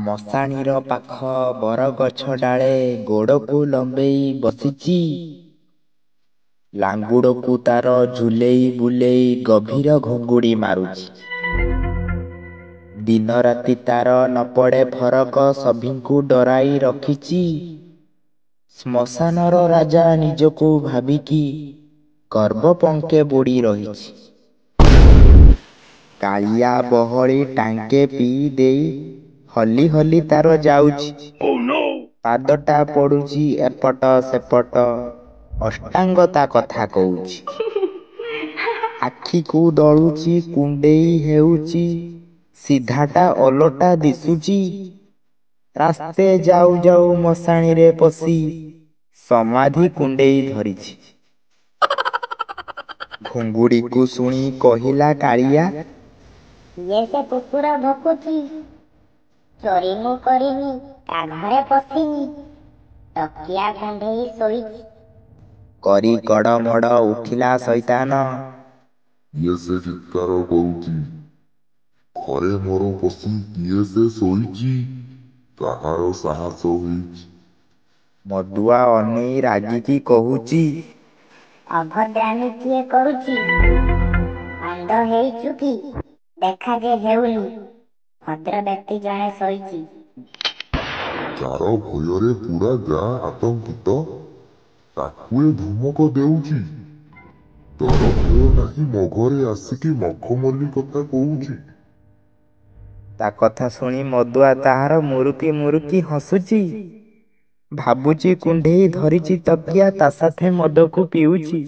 ମଶାଣିର ପାଖ ବରଗଛ ଡାଳେ ଗୋଡ଼କୁ ଲମ୍ବେଇ ବସିଚି। ଲାଙ୍ଗୁଡ଼କୁ ତାର ଝୁଲେଇ ବୁଲେଇ ଗଭୀର ଘୁଙ୍ଗୁଡ଼ି ମାରୁଛି। ଦିନ ରାତି ତାର ନପଡ଼େ ଫରକ ସଭିଙ୍କୁ ଡରାଇ ରଖିଛି। ଶ୍ମଶାନର ରାଜା ନିଜକୁ ଭାବିକି ଗର୍ବ ପଙ୍କେ ବୁଡ଼ି ରହିଛି। କାଳିଆ ବହଳି ଟାଙ୍କେ ପିଇ ଦେଇ ହଲି ହଲି ତାର ଯାଉଛି। ପାଦଟା ପଡ଼ୁଛି ଏପଟ ସେପଟ, ଅଷ୍ଟାଙ୍ଗ ତା କଥା କହୁଛି। ଆଖିକୁ ଦଳୁଛି କୁଣ୍ଡେଇ ହେଉଛି, ସିଧାଟା ଓଲଟା ଦିଶୁଛି। ରାସ୍ତେ ଯାଉ ଯାଉ ମଶାଣିରେ ପଶି ସମାଧି କୁଣ୍ଡେଇ ଧରିଛି। ଘୁଙ୍ଗୁଡ଼ିକୁ ଶୁଣି କହିଲା କାଳିଆ, କିଏ ସେ କୁକୁର ଭୁକୁଛି? ଚୋରି ମୁଁ କରିନି, ତା ଘରେ ପଶିନି, ତକିଆ କୁଣ୍ଢେଇ ଶୋଇଛି। କରି କଡ଼ମଡ଼ ଉଠିଲା ଶଇତାନ। କିଏ ସେ ଚିତ୍କାର କରୁଛି? ଘରେ ମୋର ପଶି କିଏ ସେ ଶୋଇଛି? କାହାର ସାହସ ହୋଇଛି? ମଦୁଆ ଅନେଇ ରାଗିକି କହୁଛି, ଅଭଦ୍ରାମି କିଏ କରୁଛି? ଅନ୍ଧ ହେଇଛୁ କି? ଦେଖା ଯେ ହେଉନି, ଭଦ୍ର ବ୍ୟକ୍ତି ଜଣେ ଶୋଇଛି। ଯାର ଭୟରେ ପୁରା ଗାଁ ଆତଙ୍କିତ, ତାକୁ ଏ ଧମକ ଦେଉଛି। ଡର ଭୟ ନାହିଁ ମଘରେ ଆସିକି ମଖମଲ୍ଲି କଥା କହୁଛି। ତା କଥା ଶୁଣି ମଦୁଆ ତାହାର ମୁରୁକି ମୁରୁକି ହସୁଛି। ଭାବୁଛି କୁଣ୍ଢେଇ ଧରିଛି ତକିଆ, ତା ସାଥେ ମଦକୁ ପିଉଛି।